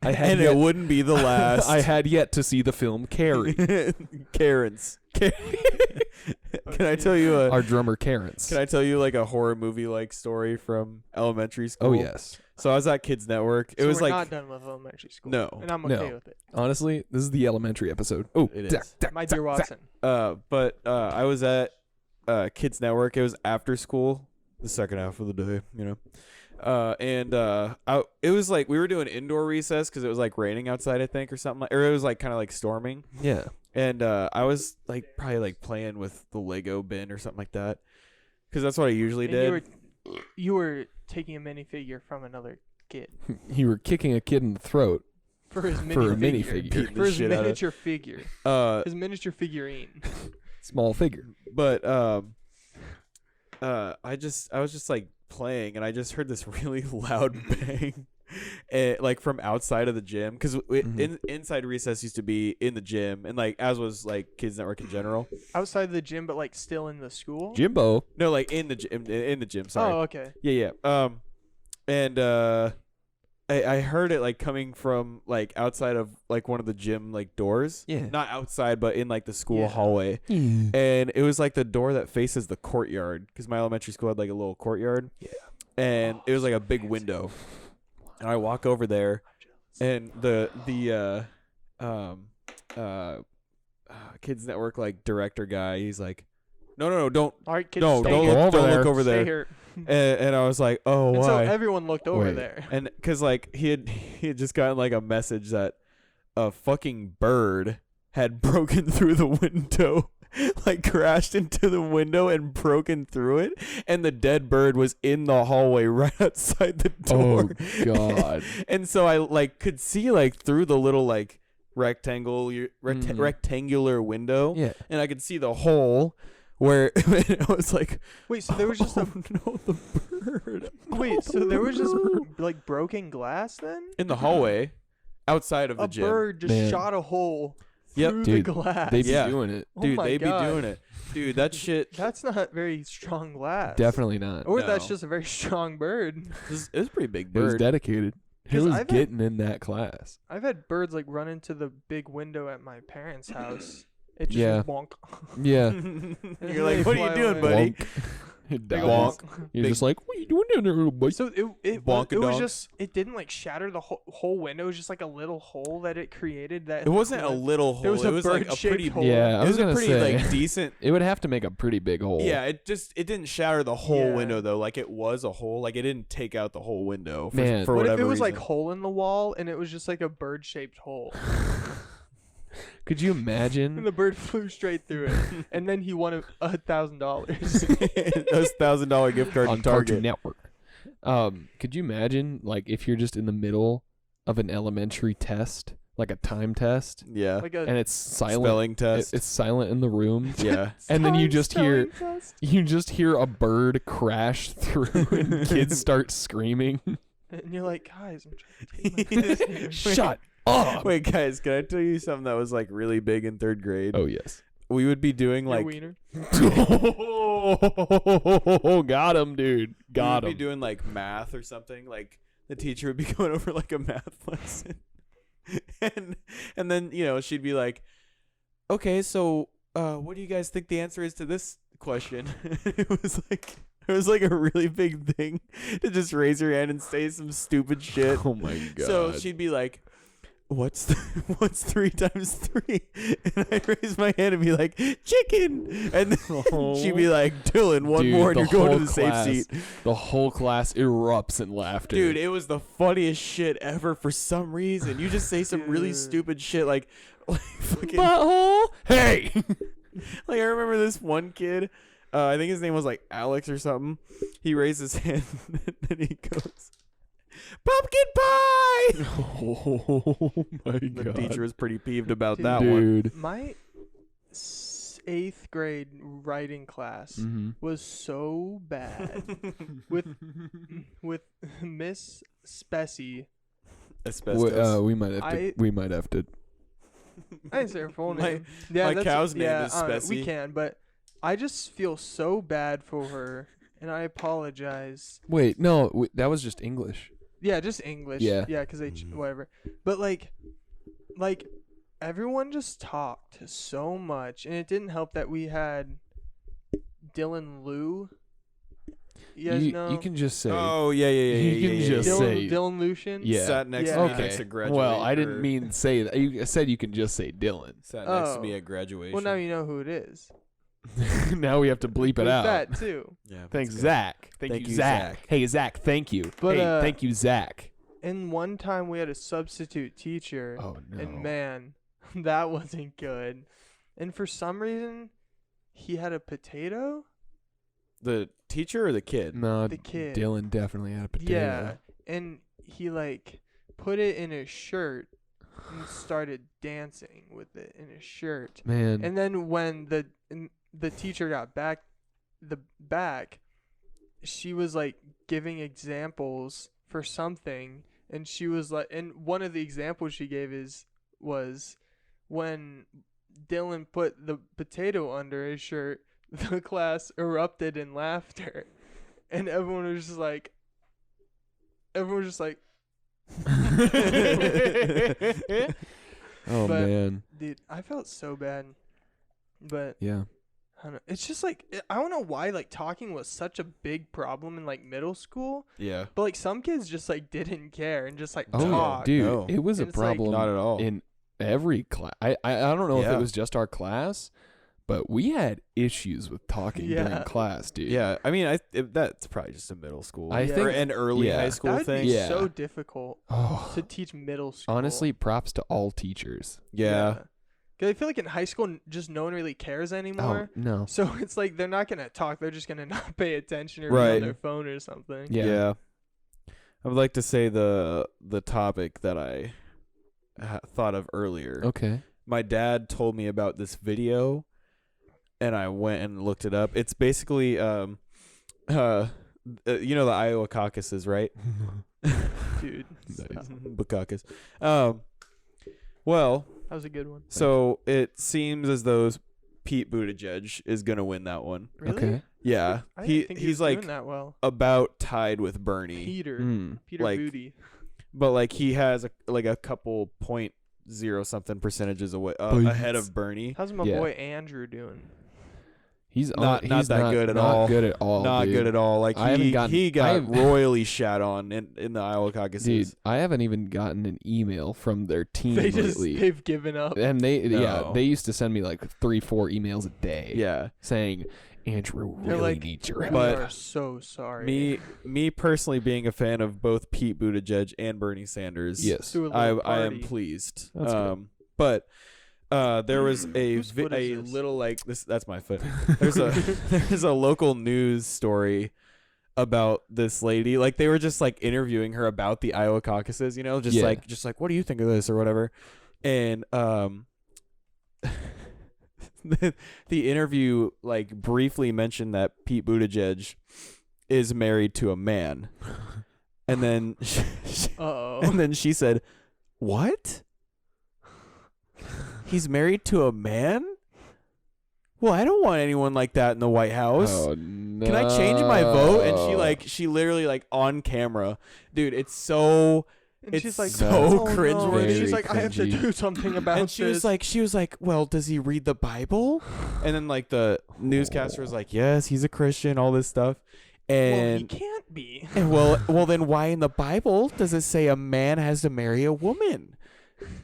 And it wouldn't be the last. I had yet to see the film Carrie. Karen's. Can I tell you Our drummer Karen's. Can I tell you like a horror movie like story from elementary school? Oh yes. So I was at Kids Network. It So was we're like not done with elementary school. No. And I'm okay No. with it. Honestly, this is the elementary episode. Oh, It Zach, is. Zach, My Zach, dear Zach. Watson. but I was at Kids Network. It was after school, the second half of the day, you know. It was like we were doing indoor recess because it was like raining outside, I think, or something like, or it was like kind of like storming. Yeah. And I was like probably like playing with the Lego bin or something like that, because that's what I usually And did. you were taking a minifigure from another kid You were kicking a kid in the throat for his for a minifigure. minifigure. Beating For the his shit out of- miniature figure. His miniature figurine. Small figure. But I was just like playing, and I just heard this really loud bang, like from outside of the gym, because inside recess used to be in the gym, and like as was like Kids Network in general. Outside the gym, but like still in the school. Jimbo. No, like in the gym. In the gym. Sorry. Oh, okay. Yeah. And I heard it like coming from like outside of like one of the gym like doors. Yeah. Not outside, but in like the school Yeah. hallway. And it was like the door that faces the courtyard, because my elementary school had like a little courtyard. Yeah. And it was like a big window. And I walk over there, and the Kids Network like director guy, he's like, no, don't. All right, kids. No, stay don't here. look, don't there. look over Stay there. here. And I was like, oh, And so why? everyone looked over Wait. there. And because like he had just gotten like a message that a fucking bird had broken through the window, like crashed into the window and broken through it, and the dead bird was in the hallway right outside the door. Oh God. And so I like could see like through the little like rectangular window, Yeah. and I could see the hole where I was like, Wait, so there was just oh, no, the bird. wait, so there was just like broken glass then? In the hallway, outside of the A gym. bird just Man. shot a hole Yep. through Dude, the glass. They be Yeah. doing it. Oh Dude, my they God. be doing it. Dude, that shit. That's not very strong glass. Definitely not. Or that's No. just a very strong bird. It was a pretty big It was bird. dedicated. He 'Cause was I've had- getting in that class. I've had birds like run into the big window at my parents' house. It just Yeah. bonk. Yeah. You're like, what are you Fly doing, away. buddy? Bonk. It Big dies. Bonk. You're Big- just like, what are you doing down there, little boy? So it was Bonkadonk. just it didn't like shatter the whole window. It was just like a little hole that it created. That It wasn't a could- little hole. There was it a was like a bird-shaped pretty. hole. Yeah, I It was was a gonna pretty say like decent. it would have to make a pretty big hole. Yeah, it didn't shatter the whole Yeah. window though. Like it was a hole. Like it didn't take out the whole window. For, Man. for What if whatever it was like reason. hole in the wall and it was just like a bird shaped hole Could you and imagine? the bird flew straight through it and then he won $1,000. Those $1,000 gift card on to Cartoon Target. Network. Could you imagine like if you're just in the middle of an elementary test, like a time test, Yeah. Like a and it's silent? Spelling test. It's silent in the room. Yeah. And then you time just hear spelling test. a bird crash through and kids start screaming. And you're like, guys, I'm trying to take my test here." Shut up. Wait, guys, can I tell you something that was like really big in third grade? Oh yes. We would be doing Your like wiener. Got him, dude. Got we would him. be doing like math or something. Like the teacher would be going over like a math lesson, and then she'd be like, "Okay, so what do you guys think the answer is to this question?" It was like a really big thing to just raise your hand and say some stupid shit. Oh my god. So she'd be like, what's 3 times 3? And I'd raise my hand and be like, chicken. And then she'd be like, Dylan, one Dude, more and the you're going to whole the safe class- seat. The whole class erupts in laughter. Dude, it was the funniest shit ever for some reason. You just say some really Dude. stupid shit like fucking, butthole. Hey. like I remember this one kid, I think his name was like Alex or something. He raised his hand and he goes, pumpkin pie. Oh my The god. teacher was pretty peeved about Dude. that one. Dude. My 8th grade writing class Mm-hmm. was so bad with Miss Spessy. Asbestos. We might have to. I- We might have to. I didn't say her full My- name. Yeah, my that's, cow's name yeah, is I don't know, We Spessy. can, but I just feel so bad for her, and I apologize. Wait, no, that was just English. Yeah, just English. Yeah. Yeah, because whatever. But like everyone just talked so much, and it didn't help that we had Dylan Liu. You guys know? You can just say. Oh yeah. You can just say- Dylan Lucian. Yeah. Sat next Yeah. to me Okay. next to graduate. Well, I or didn't mean say that. You said you can just say Dylan. Sat next to Oh. me at graduation. Well, now you know who it is. Now we have to bleep it There's out. that too. Yeah. Thanks, that's good. Zach. Thank Thank you, you, Zach. Zach. Hey, Zach. Thank you. But, hey, thank you, Zach. And one time we had a substitute teacher, Oh no. and man, that wasn't good. And for some reason, he had a potato. The teacher or the kid? No, The kid. Dylan definitely had a potato. Yeah, and he like put it in his shirt and started dancing with it in his shirt. Man. And then when the teacher got back, she was like giving examples for something, and she was like, and one of the examples she gave was when Dylan put the potato under his shirt, the class erupted in laughter, and everyone was just like, oh but- man. dude, I felt so bad, but Yeah. I don't know. It's just like I don't know why like talking was such a big problem in like middle school, Yeah. but like some kids just like didn't care and just like Oh yeah, talked. dude. No. It was a And it's like- problem. Not at all. In every class. I don't know if Yeah. it was just our class, but we had issues with talking Yeah. during class, dude. Yeah. I mean, that's probably just a middle school. I Yeah. think or an early yeah. high school That would thing. be Yeah. so difficult Oh, to teach middle school. honestly, props to all teachers. Yeah. Cause I feel like in high school, just no one really cares anymore. Oh no. So it's like they're not gonna talk; they're just gonna not pay attention or be Right. on their phone or something. Yeah. I would like to say the topic that I thought of earlier. Okay. My dad told me about this video, and I went and looked it up. It's basically you know the Iowa caucuses, right? Dude, Nice. Bukakis. Well, that was a good one. so it seems as though Pete Buttigieg is gonna win that one. Really? Okay. Yeah, I didn't think he he's was like doing that well. about tied with Bernie, Peter Mm. like- Booty. but like he has a couple 0.0 percentages away ahead of Bernie. How's my Yeah. boy Andrew doing? He's Not he's that good at not all. good at all. Not dude. good at all. Like I haven't gotten- he I got have- royally shat on in the Iowa caucuses. Dude, I haven't even gotten an email from their team lately. They've given up. And they No. they used to send me like 3-4 emails a day. Yeah. Saying Andrew They're really like, needs your we help. But are so sorry. Me personally being a fan of both Pete Buttigieg and Bernie Sanders. Yes. Do a I little am party. pleased. That's good. But there was a Whose foot is this? little like this. That's my foot. There's a local news story about this lady. Like they were just like interviewing her about the Iowa caucuses. You know, just Yeah. like what do you think of this or whatever. And the interview like briefly mentioned that Pete Buttigieg is married to a man, and then Uh-oh. and then she said, "What? He's married to a man? Well, I don't want anyone like that in the White House. Oh, no. Can I change my vote?" And she literally like on camera, dude. It's so. And It's she's like, so oh, cringeworthy. No. And she's Very like, I have to cringy. do something about And she this. was like, well, does he read the Bible? And then like the newscaster was like, yes, he's a Christian, all this stuff. well, he And can't be. and well, then why in the Bible does it say a man has to marry a woman?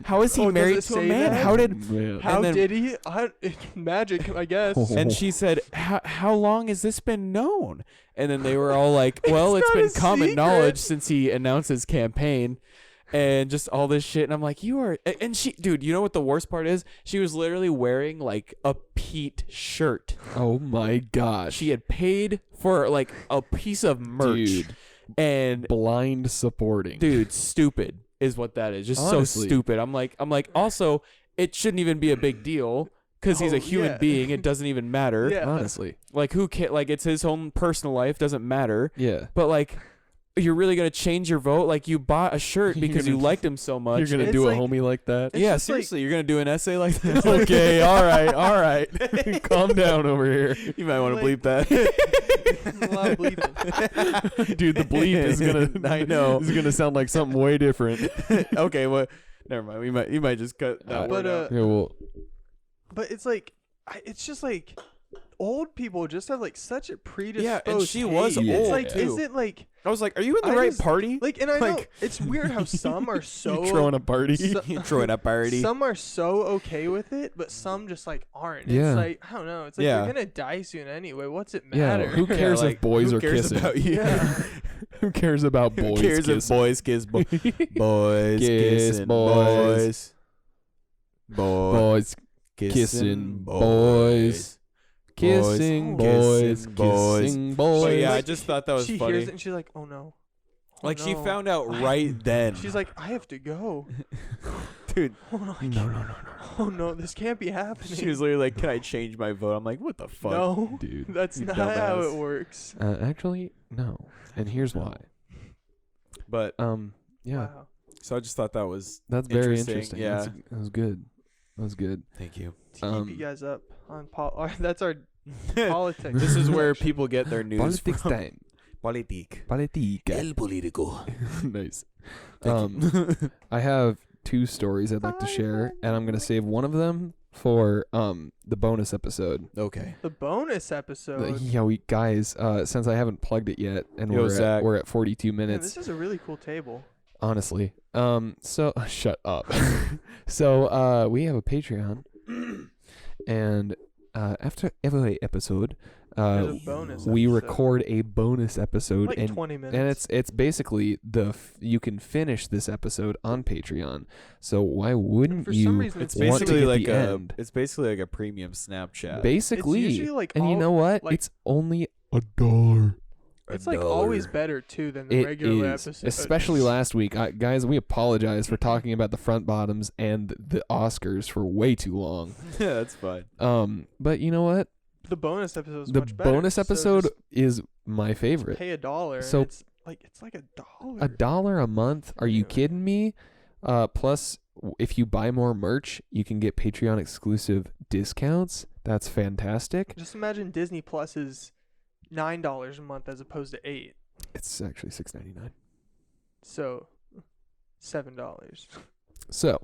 How is he Oh, does married it to a say man? that? How did? Man. How then- did he? It's magic, I guess. And she said, how long has this been known? And then they were all like, well, It's it's not been a common secret. knowledge since he announced his campaign. And just all this shit. And I'm like, you are. And she, dude, you know what the worst part is? She was literally wearing like a Pete shirt. Oh my gosh. She had paid for like a piece of merch. Dude. And Blind supporting. dude, stupid is what that is. Just Honestly. so stupid. I'm like, also, it shouldn't even be a big deal because he's a Oh, human yeah. being. It doesn't even matter. Yeah. Honestly. Like who can like it's his own personal life, doesn't matter. Yeah. But like, you're really gonna change your vote? Like you bought a shirt You're because you gonna- liked him so much. You're going to It's do like- a homie like that? It's Yeah, just like- seriously, you're gonna do an essay like that? Okay, all right. Calm down over here. You might want to Like- bleep that. A lot of bleeping. Dude, the bleep is going to I know. is going to sound like something way different. Okay, well, never mind. You might just cut that But, word out. Yeah, well, But it's like, it's just like, old people just have like such a predisposed. Yeah, and she was hate. old, It's like, too. is it like, I was like, are you in the I right just- party? like, and I know Like- it's weird how some are so you throwing a party. so- Throwing a party. Some are so okay with it, but some just like aren't. Yeah. It's like, I don't know. It's like Yeah. you're gonna die soon anyway. What's it Yeah, matter? who cares like, if boys who are cares kissing? about you? Yeah. Who cares about boys Who cares if kissing? boys kiss boys? Boys Kiss kissing boys. boys. Boys kissing boys. Kissing boys. Kissing boys. Kissing But boys. yeah, I just thought that was she funny. hears it and she's like, oh no. Oh, Like she no. found out right then. She's like, I have to go. dude, Oh no, I No, can't. no, no, no. Oh no, this can't be happening. she was literally like, "Can I change my vote?" I'm like, "What the fuck?" No, Dude. that's You not how dumbass. it works. Actually, no. And here's why. But Yeah, Wow. so I just thought that was that's very Interesting, interesting. yeah. That was good. That was good. thank you. To keep you guys up on that's our politics. This is where section. people get their news Politics from. time. Politique. Politica. Politico. Nice. Thank you. I have two stories I'd like to share, and I'm gonna save one of them for the bonus episode. Okay. The bonus episode. Yeah, we guys, since I haven't plugged it yet, and Yo, we're Zach. at 42 Man, minutes. this is a really cool table. Honestly. So shut up. So we have a Patreon, and after every episode, There's a bonus we episode. record a bonus episode, like and 20 minutes. and it's basically you can finish this episode on Patreon. So why wouldn't for you some reason It's want to basically get like the a end? it's basically like a premium Snapchat. Basically, It's usually like and you all- know what? like- It's only $1. it's like always better too than the It regular is, episode. especially last week. Guys, we apologize for talking about the front bottoms and the Oscars for way too long. Yeah, that's fine. But you know what? The bonus episode is The much better. bonus so episode just is my favorite. pay $1. So- And it's like $1. $1 a month? Are you Yeah. kidding me? Plus, if you buy more merch, you can get Patreon exclusive discounts. That's fantastic. Just imagine Disney Plus is $9 a month as opposed to $8. It's actually $6.99. So $7. So,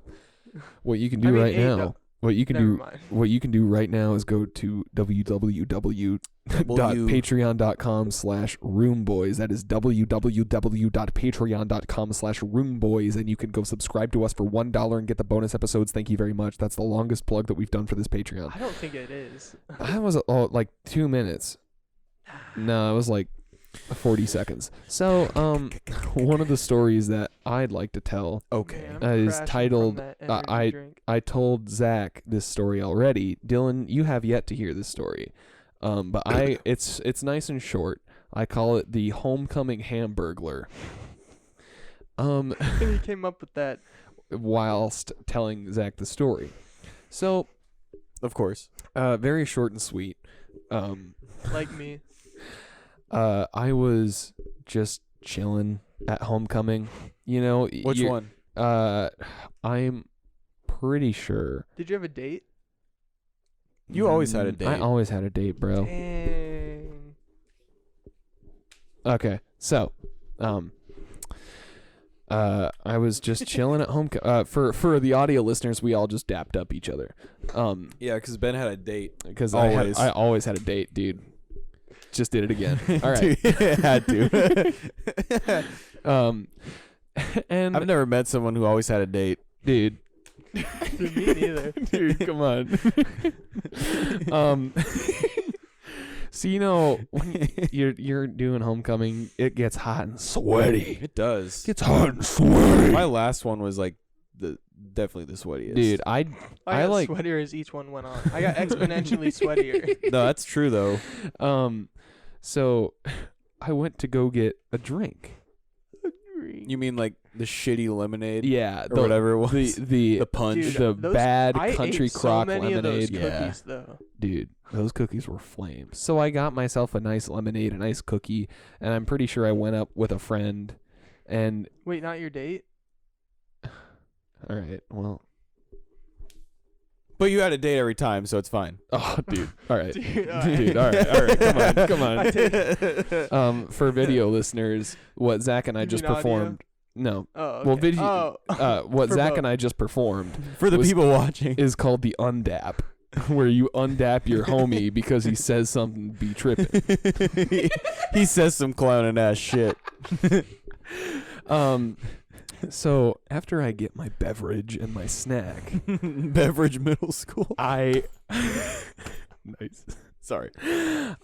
what you can do I mean, right $8. now, what you can Never do, mind. what you can do right now is go to www.patreon.com/RoomBoiz. That is www.patreon.com/RoomBoiz, and you can go subscribe to us for $1 and get the bonus episodes. Thank you very much. That's the longest plug that we've done for this Patreon. I don't think it is. That was like 2 minutes. No, it was like 40 seconds. So, one of the stories that I'd like to tell, Okay. Man, I'm is crashing from titled, that uh, energy drink. I told Zach this story already. Dylan, you have yet to hear this story. But it's nice and short. I call it the homecoming hamburglar. He came up with that. Whilst telling Zach the story. So, Of course. very short and sweet. Like me. I was just chilling at homecoming. You know, Which one? I'm pretty sure. Did you have a date? You always had a I date. always had a date, bro. Dang. Okay, so, I was just chilling at home. For the audio listeners, we all just dapped up each other. Yeah, because Ben had a date. Because Always. I always had a date, dude. Just did it again. All right. Dude, had to. And I've never met someone who always had a date. dude, Me neither. dude, come on. So you know when you're doing homecoming, it gets hot and sweaty. It does. Gets hot and sweaty. My last one was like definitely the sweatiest. Dude, I I got like sweatier as each one went on. I got exponentially sweatier. No, that's true though. So I went to go get a drink. You mean like the shitty lemonade? Yeah, Or whatever it was. The punch. Dude, the those- bad I country ate so crock many lemonade. of those Yeah, cookies, though. dude, those cookies were flames. So I got myself a nice lemonade, a nice cookie, and I'm pretty sure I went up with a friend. And Wait, not your date? all right, well, But you had a date every time, so it's fine. oh, dude, all right, Dude, dude, all right, come on. I take For video listeners, what Zach and I You just mean audio? performed. No, Oh, okay. well, video. What For Zach both. and I just performed For the Was- people watching. is called the undap, where you undap your homie because he says something be tripping. He says some clowning ass shit. So after I get my beverage and my snack, Beverage Middle School. I Nice. Sorry.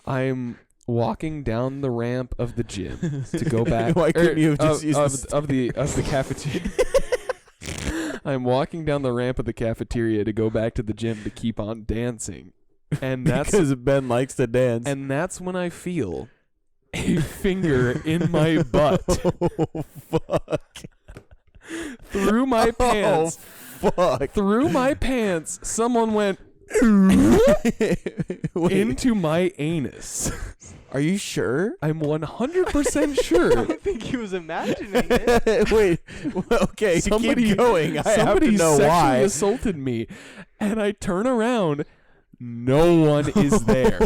I'm walking down the ramp of the gym to go back. Why couldn't you have just used of the cafeteria? I'm walking down the ramp of the cafeteria to go back to the gym to keep on dancing, and that's because Ben likes to dance. and that's when I feel a finger in my butt Oh, fuck. through my pants. Oh, fuck. Through my pants, someone went Wait, into my anus. are you sure? I'm 100% I sure. don't think he was imagining it. Wait. Okay, keep going. I have to somebody know sexually why. assaulted me, and I turn around. No one is there.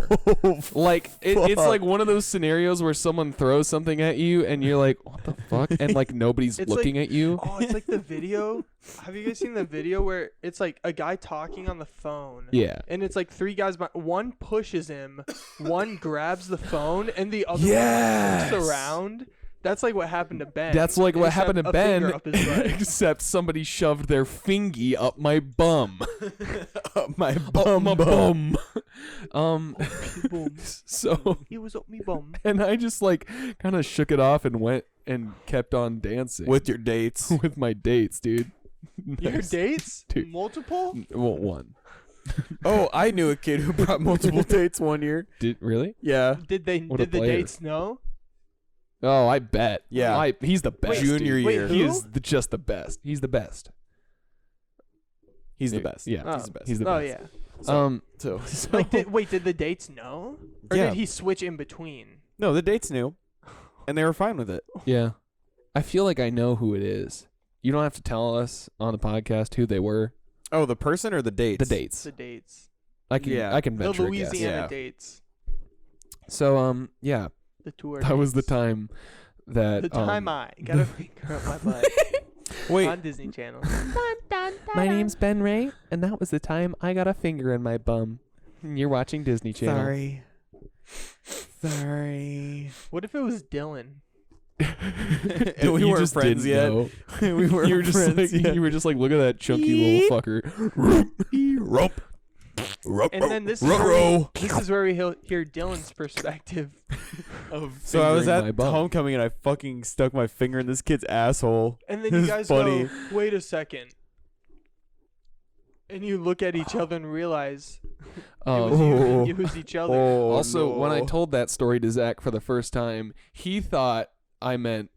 Oh, Like it's fuck. like one of those scenarios where someone throws something at you, and you're like, "What the fuck?" And like nobody's It's looking at you. Oh, it's like the video. Have you guys seen the video where it's like a guy talking on the phone? Yeah. And it's like three guys. One pushes him, one grabs the phone, and the other Yes. one looks around. That's like what happened to Ben. That's like what happened to Except a finger Ben, up his butt. except somebody shoved their fingy up my bum. My Up bum my bum. bum. Boom. So, He was up me bum. and I just like kind of shook it off and went and kept on dancing With your dates. with my dates, dude. Your Nice. dates? Dude. Multiple? Well, one. Oh, I knew a kid who brought multiple dates one year. Did really? Yeah. Did they? What a Did the player. dates know? Oh, I bet. Yeah. He's the best. Junior dude. year. He who? is just the best. He's the best. He's the best. Yeah. Oh. He's the best. He's the Oh best. yeah. So Like, did the dates know? Or Yeah. did he switch in between? no, the dates knew, and they were fine with it. Yeah. I feel like I know who it is. You don't have to tell us on the podcast who they were. Oh, the person or the dates? The dates. The dates. I can Yeah. I can The venture a guess. Louisiana Yeah. dates. So yeah, The tour. that was the dates. time that The time I got a finger up my butt Wait, on Disney Channel. My name's Ben Ray, and that was the time I got a finger in my bum. And you're watching Disney Channel. sorry. Sorry. What if it was Dylan? And we You weren't just friends didn't yet. know. We weren't You were just friends like yet. you were just like, look at that chunky little fucker. And then this is where we hear Dylan's perspective. Of So I was fingering my at bum. homecoming and I fucking stuck my finger in this kid's asshole. And then This you is guys funny. go, wait a second. And you look at each other and realize Oh. it was each other. Also, when I no. told that story to Zach for the first time, he thought I meant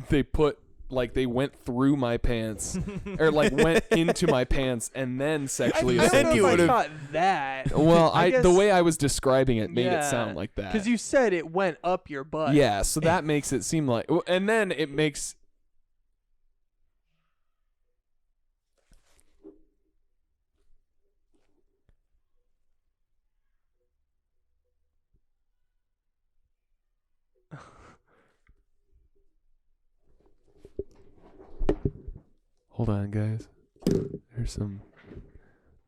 they went through my pants or like went into my pants and then sexually I Then don't assaulted you know if would've- I thought that. Well, I the guess- way I was describing it made it Yeah, sound like that. Because you said it went up your butt. Yeah, so that makes it seem like, and then it makes. Hold on, guys. There's some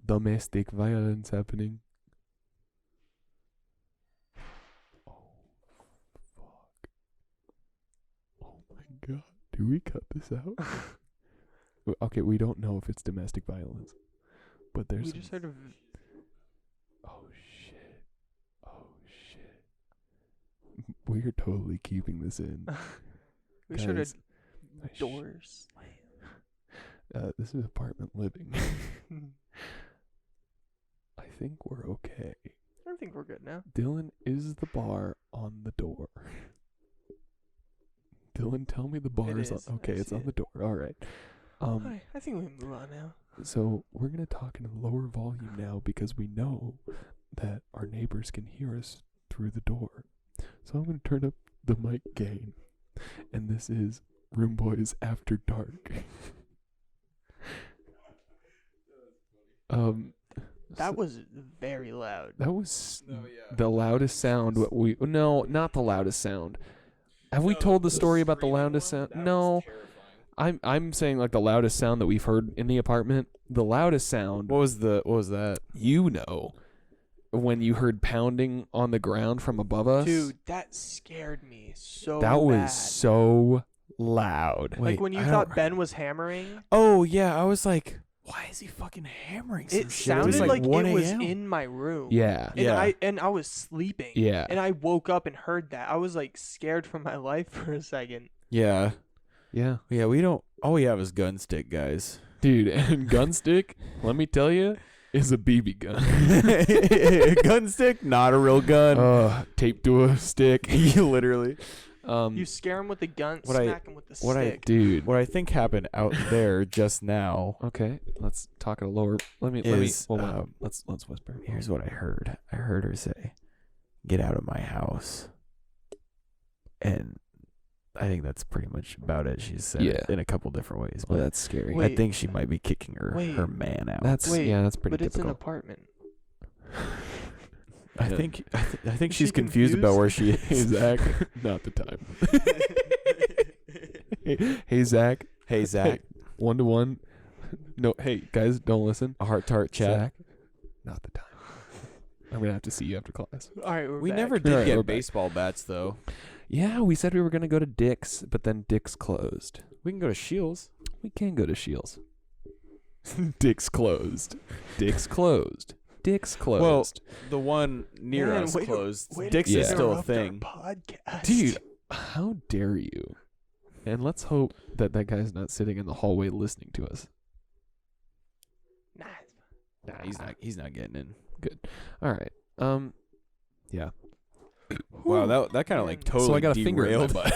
domestic violence happening. Oh my god. Do we cut this out? Okay, we don't know if it's domestic violence. But there's We some- just sort of. Oh shit. Oh shit. We're totally keeping this in. We sort of Guys, I sh- doors. this is apartment living. I think we're okay. I think we're good now. Dylan is the bar on the door. Dylan, tell me the bar is is. okay. I It's see on it. the door. All right. I think we can move on now. So we're gonna talk in a lower volume now because we know that our neighbors can hear us through the door. So I'm gonna turn up the mic gain, and this is RoomBoiz After Dark. That was very loud. That was the loudest sound. Not the loudest sound. Have we told the story about the loudest sound? No. I'm saying like the loudest sound that we've heard in the apartment. The loudest sound. What was that? You know, when you heard pounding on the ground from above us. Dude, that scared me so that was bad. so loud. Like Wait, when you I thought don't- Ben was hammering, Oh yeah, I was like, why is he fucking hammering some it shit? It was sounded like 1 it was a.m. in my room. Yeah. And I was sleeping. Yeah. And I woke up and heard that. I was like scared for my life for a second. Yeah. Yeah. Yeah, we don't. All we have is gun stick, guys. Dude, and gunstick, let me tell you, is a BB gun. Gun stick, not a real gun. Taped to a stick. Literally. You scare him with the gun, what I- smack him with the what I- stick. Dude. What I think happened out there just now. Okay, let's talk at a lower. Let me. Hold on. Let's whisper. Here's what I heard. I heard her say, "Get out of my house," and I think that's pretty much about it. She's said it Yeah. in a couple different ways, Well, but that's scary. Wait. I think she might be kicking her Wait. man out. That's Wait, that's pretty but it's an typical. apartment. I Yeah. think I think Is she's she confused about where she Hey is. Zach, not the time. Hey Zach, Hey Zach, 1-to-1. No, hey guys, don't listen. a heart tart chat. Zach, not the time. I'm gonna have to see you after class. All right, We back. never did Alright, we're get back. baseball bats though. Yeah, we said we were gonna go to Dick's, but then Dick's closed. We can go to Shields. We can go to Shields. Dick's closed. Dick's closed. Dick's closed. The one near Man, us way to- closed. way to Dick's is still a interrupt our thing. podcast. Dude, how dare you? And let's hope that that guy's not sitting in the hallway listening to us. Nah, Nah, he's not getting in. All right. Yeah. Wow, that kind of like Man. totally So I got a finger in my derailed. butt.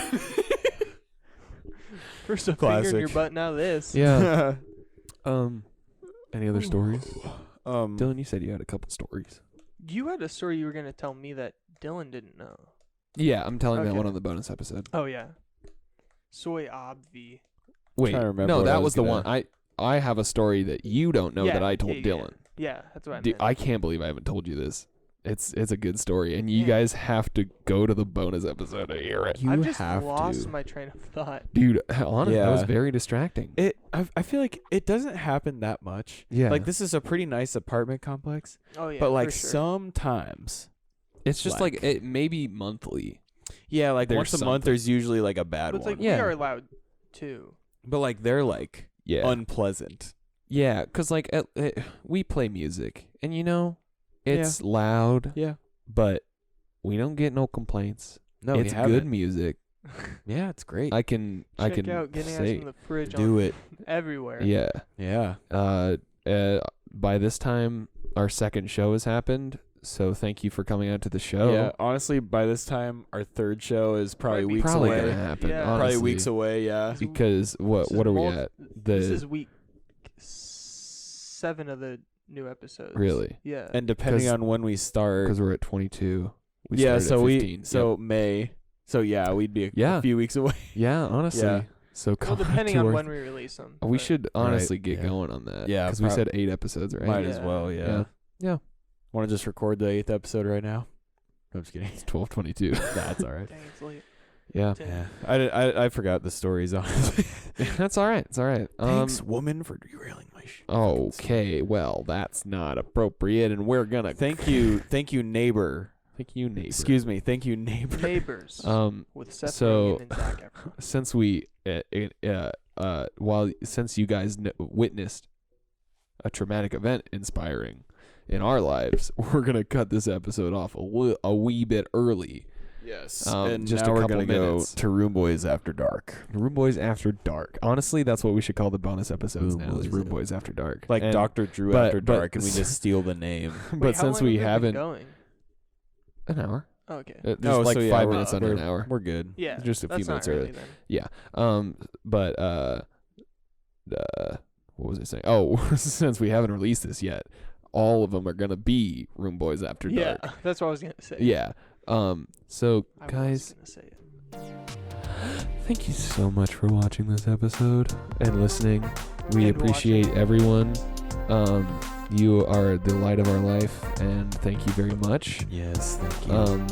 first a finger in your Classic. butt, now this. Yeah. Any other stories? Um, Dylan, you said you had a couple stories. You had a story you were gonna tell me that Dylan didn't know. Yeah, I'm telling that Okay. one on the bonus episode. Oh yeah, soy obvi. Wait, trying to remember no, what I that was was the gonna- one. I have a story that you don't know Yeah, that I told yeah, Dylan. Yeah, that's what I Dude, meant. I can't believe I haven't told you this. It's a good story, and you Yeah. guys have to go to the bonus episode to hear it. you I've just have lost to. my train of thought. Dude, honestly, that was Yeah. very distracting. I feel like it doesn't happen that much. Yeah. Like this is a pretty nice apartment complex, Oh yeah, but like for sure. sometimes, It's just like like- it maybe monthly. yeah, like There's once a month something. there's usually like a bad But it's one. like Yeah. we are allowed to. But like they're like Yeah. unpleasant. Yeah, because like we play music, and you know, it's loud, Yeah. but we don't get no complaints. No, it's we haven't. good music. Yeah, it's great. I can Check out getting say from the fridge Do on it. everywhere. yeah. Yeah. By this time, our second show has happened. So thank you for coming out to the show. Yeah. Honestly, by this time, our third show is probably Might be weeks Probably away. gonna happen. Yeah. Probably honestly. weeks away. Yeah. Because This what is are we mul- at? This The is week 7 of the new episodes. really Yeah. And depending 'Cause- on when we start. because we're at 22. We Yeah. started So at we 15. so Yep. May. So yeah, we'd be a Yeah. few weeks away. yeah, honestly. Yeah. So well, come depending to on our when we release them. We but- should honestly Right, get yeah. going on that. Yeah, because we prob- said 8 episodes, right? Might as Yeah. well. Yeah. Yeah. Want to just record the 8th episode right now? No, I'm just kidding. It's 12:22. That's all right. Dang, it's late. yeah, Yeah. I forgot the stories honestly. that's all right. It's all right. Thanks, woman, for derailing my shit. Okay, well, that's not appropriate, and we're gonna Thank you, neighbor. thank you, neighbor. Excuse me. Thank you, neighbor. Neighbors with Seth so- Rogen and Zac Efron. Since we, since you guys witnessed a traumatic event inspiring in our lives, we're gonna cut this episode off a wee bit early. Yes. And Just now now we're we're gonna gonna go go to RoomBoiz After Dark. RoomBoiz After Dark. Honestly, that's what we should call the bonus episodes now. Is RoomBoiz. RoomBoiz After Dark. Like And- Dr. Drew but- After but Dark, and we just steal the name. But Wait, how since long we have been haven't going? an hour. Okay. Just No, like so yeah, 5 we're- minutes under an we're- hour. We're good. Yeah. Just a few that's minutes not early. really then. Yeah. But what was I saying? Oh, since we haven't released this yet, all of them are gonna be Room Boys After Yeah, Dark. that's what I was gonna say. Yeah. So I was guys, gonna say it. thank you so much for watching this episode and listening. We And appreciate watching. everyone. You are the light of our life, and thank you very much. Yes, thank you.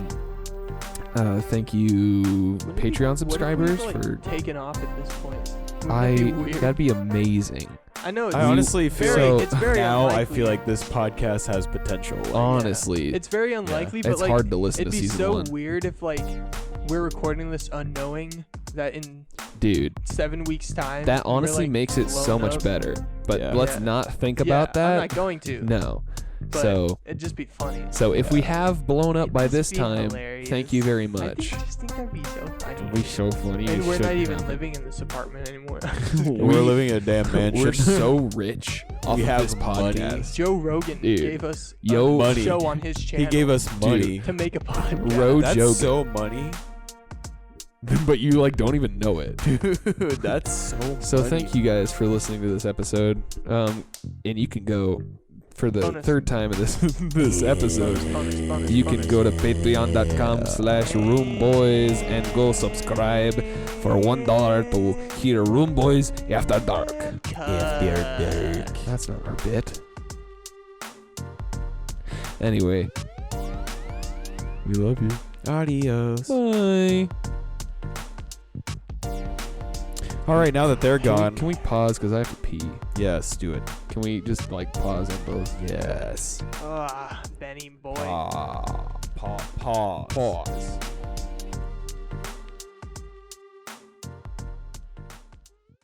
Thank you, Wouldn't it be- Patreon what if we subscribers were, like, for. taking off at this point. Wouldn't that be weird? That'd be amazing. I know. It's I honestly feel very, so it's very now I unlikely. feel like this podcast has potential. Like, Honestly, it's very unlikely, but it's like hard to listen it'd to be season so 1, weird if like we're recording this unknowing that in dude. 7 weeks time. That we're, honestly like, makes it so blown much up. better. But Yeah. let's Yeah. not think Yeah, about that. I'm not going to. No. But So it'd just be funny. if we have blown up It'd by just this be time, hilarious. thank you very I much. just think that'd be so funny. It'd be so funny. And It we're not shouldn't even happen. living in this apartment anymore. We're living in a damn mansion. We're so rich off We of have this money. podcast. Joe Rogan Dude. gave us Yo, a money. show on his channel. He gave us money. to make a podcast. Ro That's Jogan. so money. But you like don't even know it. Dude, that's so So money. thank you guys for listening to this episode. And you can go for the Bonus. third time of this episode. Bonus, You can bonus. go to patreon.com/RoomBoiz and go subscribe for $1 to hear Room Boys After Dark. That's not our bit. Anyway, we love you. Adios. Bye. All right, now that they're Can gone. we pause because I have to pee? Yes, do it. Can we just like pause on both? Yes. Ah, Benny boy. Pause. Pause.